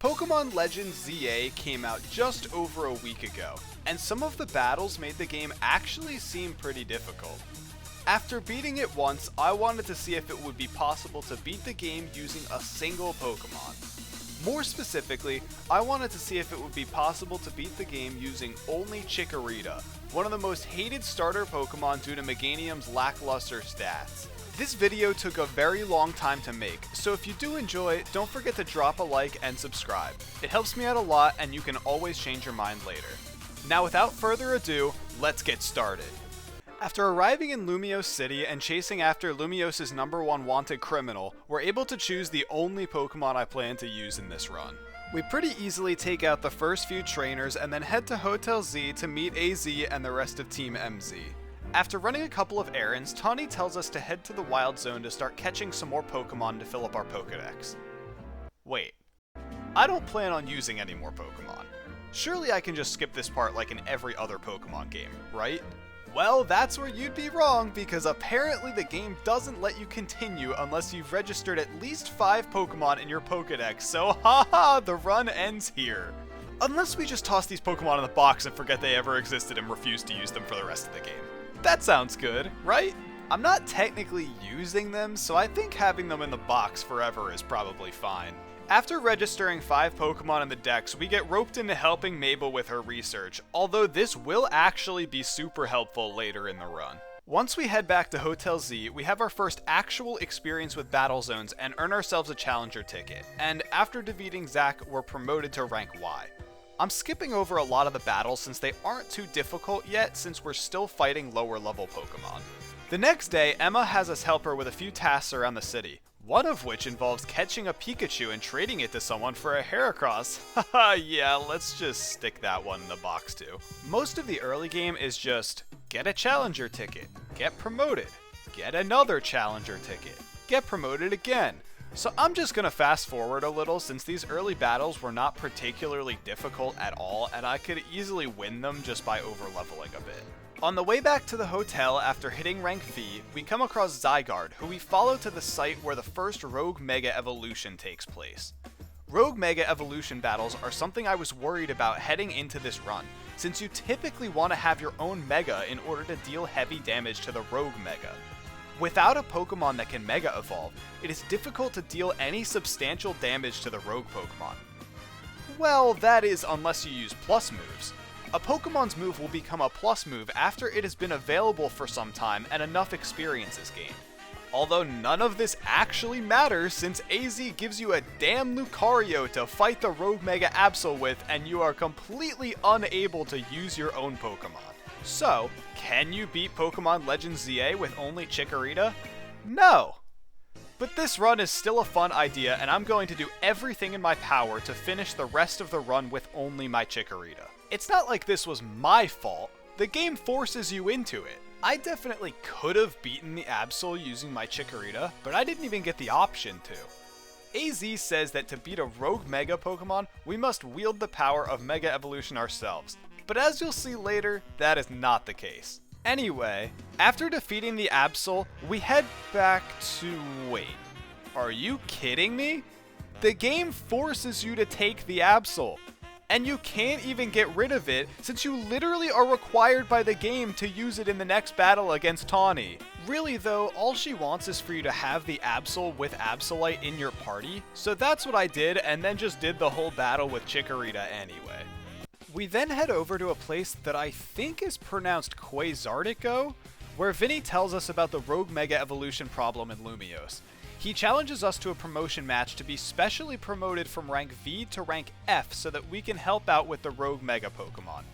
Pokémon Legends ZA came out just over a week ago, and some of the battles made the game actually seem pretty difficult. After beating it once, I wanted to see if it would be possible to beat the game using a single Pokémon. More specifically, I wanted to see if it would be possible to beat the game using ONLY Chikorita, one of the most hated starter Pokémon due to Meganium's lackluster stats. This video took a very long time to make, so if you do enjoy it, don't forget to drop a like and subscribe. It helps me out a lot and you can always change your mind later. Now without further ado, let's get started. After arriving in Lumiose City and chasing after Lumiose's #1 wanted criminal, we're able to choose the only Pokemon I plan to use in this run. We pretty easily take out the first few trainers and then head to Hotel Z to meet AZ and the rest of Team MZ. After running a couple of errands, Tawny tells us to head to the Wild Zone to start catching some more Pokemon to fill up our Pokedex. Wait, I don't plan on using any more Pokemon. Surely I can just skip this part like in every other Pokemon game, right? Well, that's where you'd be wrong, because apparently the game doesn't let you continue unless you've registered at least 5 Pokemon in your Pokedex, so haha, the run ends here. Unless we just toss these Pokemon in the box and forget they ever existed and refuse to use them for the rest of the game. That sounds good, right? I'm not technically using them, so I think having them in the box forever is probably fine. After registering 5 Pokemon in the dex, we get roped into helping Mabel with her research, although this will actually be super helpful later in the run. Once we head back to Hotel Z, we have our first actual experience with battle zones and earn ourselves a challenger ticket, and after defeating Zack, we're promoted to rank Y. I'm skipping over a lot of the battles since they aren't too difficult yet since we're still fighting lower level Pokemon. The next day, Emma has us help her with a few tasks around the city, one of which involves catching a Pikachu and trading it to someone for a Heracross. Haha, yeah, let's just stick that one in the box too. Most of the early game is just get a challenger ticket, get promoted, get another challenger ticket, get promoted again. So I'm just gonna fast forward a little since these early battles were not particularly difficult at all and I could easily win them just by overleveling a bit. On the way back to the hotel after hitting rank V, we come across Zygarde, who we follow to the site where the first Rogue Mega Evolution takes place. Rogue Mega Evolution battles are something I was worried about heading into this run, since you typically want to have your own Mega in order to deal heavy damage to the Rogue Mega. Without a Pokemon that can Mega Evolve, it is difficult to deal any substantial damage to the Rogue Pokemon. Well, that is unless you use plus moves. A Pokemon's move will become a plus move after it has been available for some time and enough experience is gained. Although none of this actually matters since AZ gives you a damn Lucario to fight the Rogue Mega Absol with and you are completely unable to use your own Pokemon. So, can you beat Pokémon Legends ZA with ONLY Chikorita? No! But this run is still a fun idea and I'm going to do everything in my power to finish the rest of the run with only my Chikorita. It's not like this was my fault, the game forces you into it. I definitely could have beaten the Absol using my Chikorita, but I didn't even get the option to. AZ says that to beat a Rogue Mega Pokemon, we must wield the power of Mega Evolution ourselves, but as you'll see later, that is not the case. Anyway, after defeating the Absol, we head back to... wait, are you kidding me? The game forces you to take the Absol. And you can't even get rid of it since you literally are required by the game to use it in the next battle against Tawny. Really though, all she wants is for you to have the Absol with Absolite in your party, so that's what I did and then just did the whole battle with Chikorita anyway. We then head over to a place that I think is pronounced Quasartico, where Vinny tells us about the Rogue Mega Evolution problem in Lumiose. He challenges us to a promotion match to be specially promoted from rank V to rank F so that we can help out with the Rogue Mega Pokemon.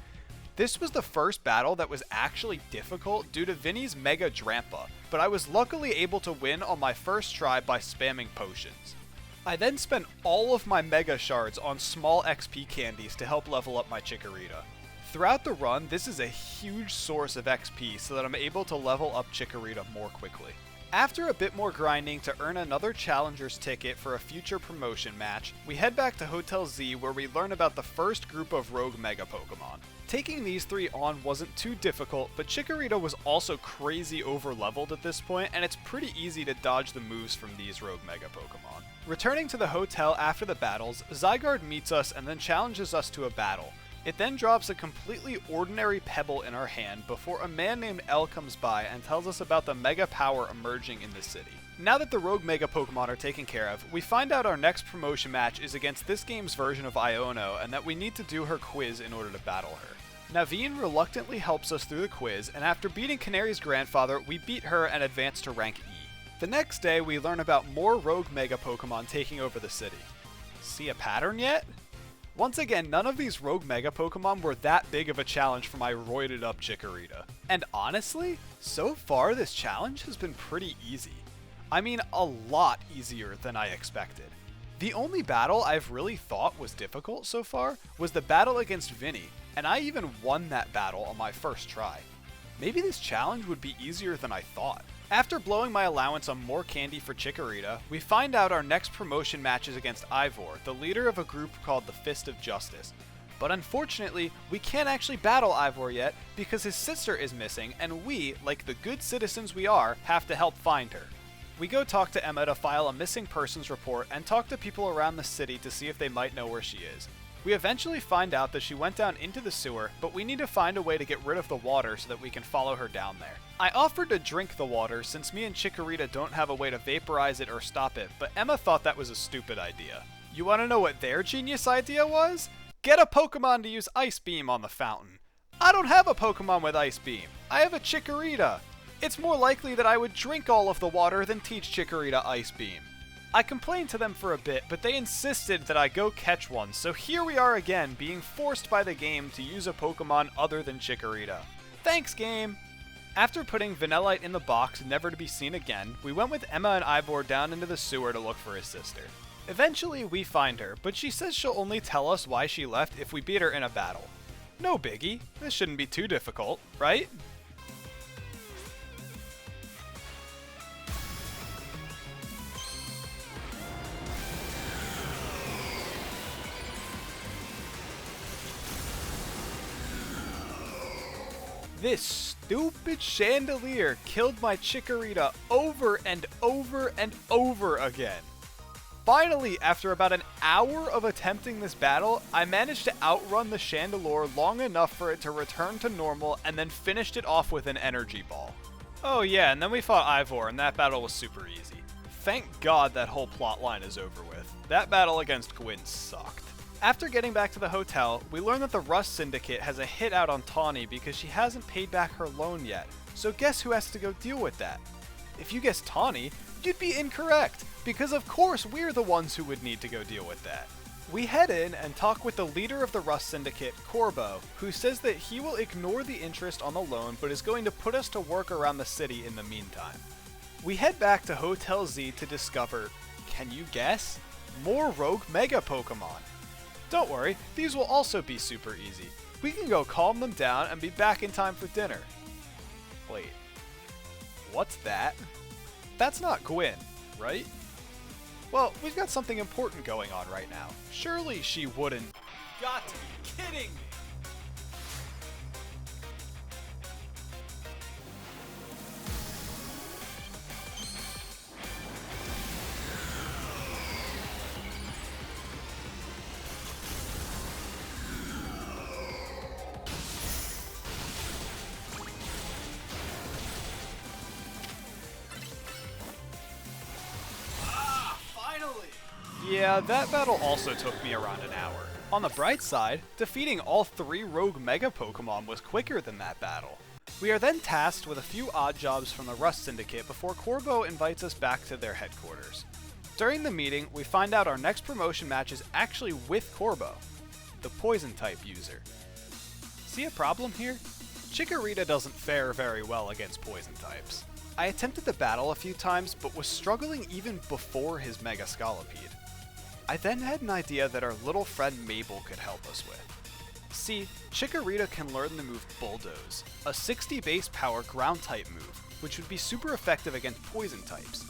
This was the first battle that was actually difficult due to Vinny's Mega Drampa, but I was luckily able to win on my first try by spamming potions. I then spent all of my Mega Shards on small XP candies to help level up my Chikorita. Throughout the run, this is a huge source of XP so that I'm able to level up Chikorita more quickly. After a bit more grinding to earn another challenger's ticket for a future promotion match, we head back to Hotel Z where we learn about the first group of rogue Mega Pokemon. Taking these three on wasn't too difficult, but Chikorita was also crazy over-leveled at this point, and it's pretty easy to dodge the moves from these rogue Mega Pokemon. Returning to the hotel after the battles, Zygarde meets us and then challenges us to a battle. It then drops a completely ordinary pebble in our hand before a man named L comes by and tells us about the mega power emerging in the city. Now that the rogue Mega Pokemon are taken care of, we find out our next promotion match is against this game's version of Iono and that we need to do her quiz in order to battle her. Naveen reluctantly helps us through the quiz, and after beating Canary's grandfather, we beat her and advance to rank E. The next day, we learn about more rogue Mega Pokemon taking over the city. See a pattern yet? Once again, none of these rogue Mega Pokemon were that big of a challenge for my roided up Chikorita. And honestly, so far this challenge has been pretty easy. I mean, a lot easier than I expected. The only battle I've really thought was difficult so far was the battle against Vinny, and I even won that battle on my first try. Maybe this challenge would be easier than I thought. After blowing my allowance on more candy for Chikorita, we find out our next promotion match is against Ivor, the leader of a group called the Fist of Justice. But unfortunately, we can't actually battle Ivor yet because his sister is missing, and we, like the good citizens we are, have to help find her. We go talk to Emma to file a missing persons report and talk to people around the city to see if they might know where she is. We eventually find out that she went down into the sewer, but we need to find a way to get rid of the water so that we can follow her down there. I offered to drink the water since me and Chikorita don't have a way to vaporize it or stop it, but Emma thought that was a stupid idea. You want to know what their genius idea was? Get a Pokemon to use Ice Beam on the fountain. I don't have a Pokemon with Ice Beam. I have a Chikorita. It's more likely that I would drink all of the water than teach Chikorita Ice Beam. I complained to them for a bit, but they insisted that I go catch one, so here we are again, being forced by the game to use a Pokemon other than Chikorita. Thanks, game! After putting Vanillite in the box, never to be seen again, we went with Emma and Ivor down into the sewer to look for his sister. Eventually, we find her, but she says she'll only tell us why she left if we beat her in a battle. No biggie, this shouldn't be too difficult, right? This stupid chandelier killed my Chikorita over and over and over again. Finally, after about an hour of attempting this battle, I managed to outrun the chandelier long enough for it to return to normal and then finished it off with an energy ball. Oh yeah, and then we fought Ivor and that battle was super easy. Thank God that whole plotline is over with. That battle against Gwyn sucked. After getting back to the hotel, we learn that the Rust Syndicate has a hit out on Tawny because she hasn't paid back her loan yet. So guess who has to go deal with that? If you guessed Tawny, you'd be incorrect, because of course we're the ones who would need to go deal with that. We head in and talk with the leader of the Rust Syndicate, Corbo, who says that he will ignore the interest on the loan but is going to put us to work around the city in the meantime. We head back to Hotel Z to discover, can you guess? More rogue Mega Pokemon. Don't worry, these will also be super easy. We can go calm them down and be back in time for dinner. Wait, what's that? That's not Gwyn, right? Well, we've got something important going on right now. Surely she wouldn't... Got to be kidding me! Yeah, that battle also took me around an hour. On the bright side, defeating all 3 rogue Mega Pokemon was quicker than that battle. We are then tasked with a few odd jobs from the Rust Syndicate before Corbo invites us back to their headquarters. During the meeting, we find out our next promotion match is actually with Corbo, the Poison-type user. See a problem here? Chikorita doesn't fare very well against Poison types. I attempted the battle a few times, but was struggling even before his Mega Scolipede. I then had an idea that our little friend Mabel could help us with. See, Chikorita can learn the move Bulldoze, a 60 base power ground type move, which would be super effective against poison types.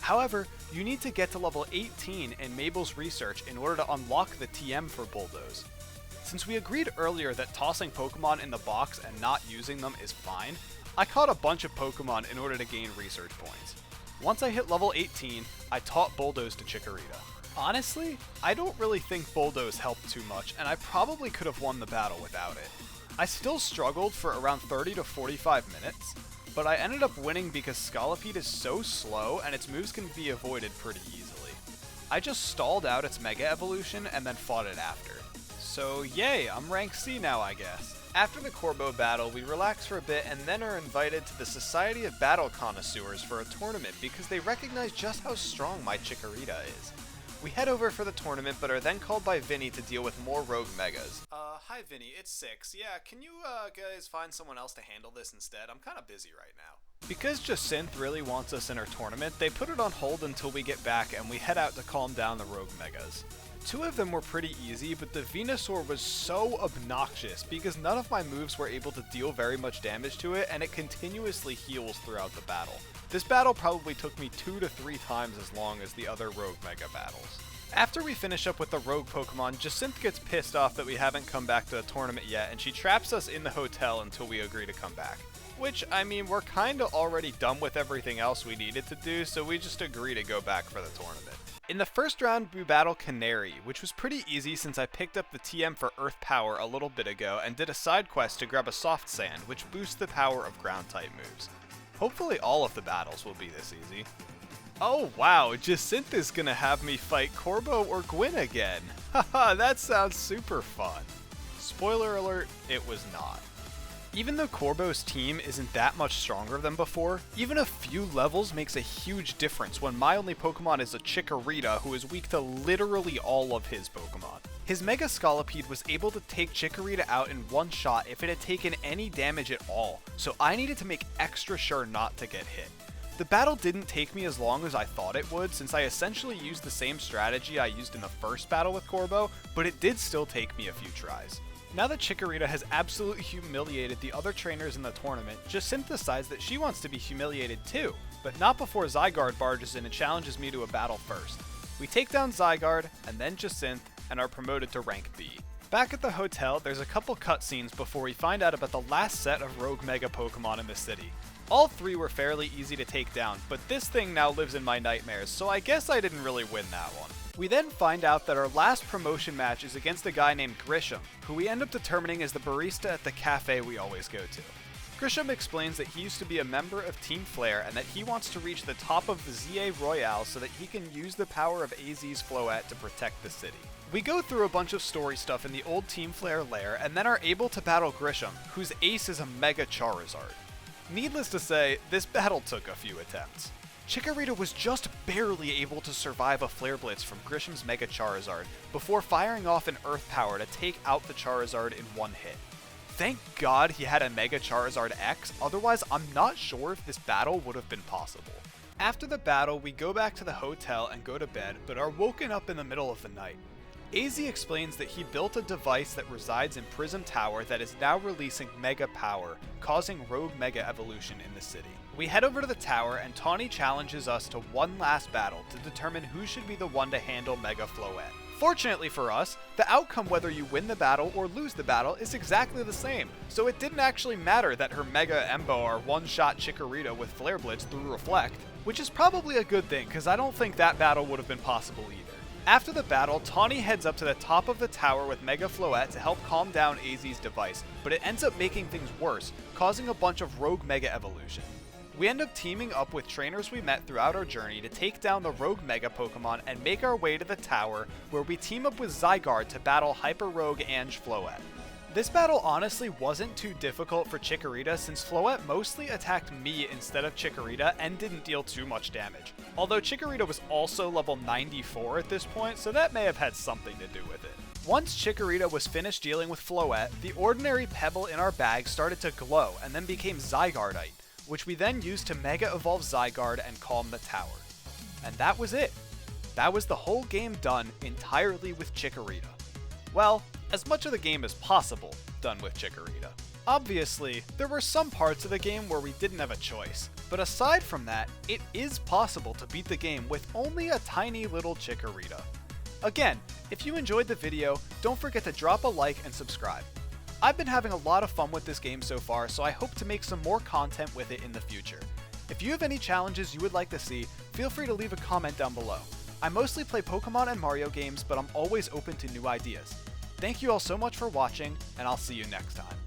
However, you need to get to level 18 in Mabel's research in order to unlock the TM for Bulldoze. Since we agreed earlier that tossing Pokemon in the box and not using them is fine, I caught a bunch of Pokemon in order to gain research points. Once I hit level 18, I taught Bulldoze to Chikorita. Honestly, I don't really think Bulldoze helped too much, and I probably could have won the battle without it. I still struggled for around 30 to 45 minutes, but I ended up winning because Scolipede is so slow and its moves can be avoided pretty easily. I just stalled out its Mega Evolution and then fought it after. So yay, I'm rank C now, I guess. After the Corbo battle, we relax for a bit and then are invited to the Society of Battle Connoisseurs for a tournament because they recognize just how strong my Chikorita is. We head over for the tournament but are then called by Vinny to deal with more Rogue Megas. Hi Vinny, it's 6. Yeah, can you guys find someone else to handle this instead? I'm kinda busy right now. Because Jacinth really wants us in her tournament, they put it on hold until we get back and we head out to calm down the Rogue Megas. 2 of them were pretty easy, but the Venusaur was so obnoxious because none of my moves were able to deal very much damage to it and it continuously heals throughout the battle. This battle probably took me 2 to 3 times as long as the other Rogue Mega battles. After we finish up with the Rogue Pokemon, Jacinth gets pissed off that we haven't come back to the tournament yet and she traps us in the hotel until we agree to come back. Which, I mean, we're kinda already done with everything else we needed to do, so we just agree to go back for the tournament. In the first round, we battle Canary, which was pretty easy since I picked up the TM for Earth Power a little bit ago and did a side quest to grab a Soft Sand, which boosts the power of Ground-type moves. Hopefully all of the battles will be this easy. Oh wow, Jacinth is gonna have me fight Corbo or Gwyn again. Haha, that sounds super fun. Spoiler alert, it was not. Even though Corbo's team isn't that much stronger than before, even a few levels makes a huge difference when my only Pokemon is a Chikorita who is weak to literally all of his Pokemon. His Mega Scolipede was able to take Chikorita out in one shot if it had taken any damage at all, so I needed to make extra sure not to get hit. The battle didn't take me as long as I thought it would since I essentially used the same strategy I used in the first battle with Corbo, but it did still take me a few tries. Now that Chikorita has absolutely humiliated the other trainers in the tournament, Jacinth decides that she wants to be humiliated too, but not before Zygarde barges in and challenges me to a battle first. We take down Zygarde, and then Jacinth, and are promoted to rank B. Back at the hotel, there's a couple cutscenes before we find out about the last set of Rogue Mega Pokemon in the city. All 3 were fairly easy to take down, but this thing now lives in my nightmares, so I guess I didn't really win that one. We then find out that our last promotion match is against a guy named Grisham, who we end up determining is the barista at the cafe we always go to. Grisham explains that he used to be a member of Team Flare and that he wants to reach the top of the ZA Royale so that he can use the power of AZ's Floette to protect the city. We go through a bunch of story stuff in the old Team Flare lair and then are able to battle Grisham, whose ace is a Mega Charizard. Needless to say, this battle took a few attempts. Chikorita was just barely able to survive a Flare Blitz from Grisham's Mega Charizard before firing off an Earth Power to take out the Charizard in one hit. Thank God he had a Mega Charizard X, otherwise I'm not sure if this battle would have been possible. After the battle, we go back to the hotel and go to bed, but are woken up in the middle of the night. AZ explains that he built a device that resides in Prism Tower that is now releasing Mega Power, causing Rogue Mega Evolution in the city. We head over to the tower and Tawny challenges us to one last battle to determine who should be the one to handle Mega Floette. Fortunately for us, the outcome whether you win the battle or lose the battle is exactly the same, so it didn't actually matter that her Mega Emboar one-shot Chikorita with Flare Blitz through Reflect, which is probably a good thing because I don't think that battle would have been possible either. After the battle, Tawny heads up to the top of the tower with Mega Floette to help calm down AZ's device, but it ends up making things worse, causing a bunch of Rogue Mega Evolution. We end up teaming up with trainers we met throughout our journey to take down the Rogue Mega Pokemon and make our way to the tower where we team up with Zygarde to battle Hyper Rogue and Floette. This battle honestly wasn't too difficult for Chikorita since Floette mostly attacked me instead of Chikorita and didn't deal too much damage. Although Chikorita was also level 94 at this point, so that may have had something to do with it. Once Chikorita was finished dealing with Floette, the ordinary pebble in our bag started to glow and then became Zygardeite, which we then used to Mega Evolve Zygarde and calm the tower. And that was it. That was the whole game done entirely with Chikorita. Well, as much of the game as possible done with Chikorita. Obviously, there were some parts of the game where we didn't have a choice. But aside from that, it is possible to beat the game with only a tiny little Chikorita. Again, if you enjoyed the video, don't forget to drop a like and subscribe. I've been having a lot of fun with this game so far, so I hope to make some more content with it in the future. If you have any challenges you would like to see, feel free to leave a comment down below. I mostly play Pokemon and Mario games, but I'm always open to new ideas. Thank you all so much for watching, and I'll see you next time.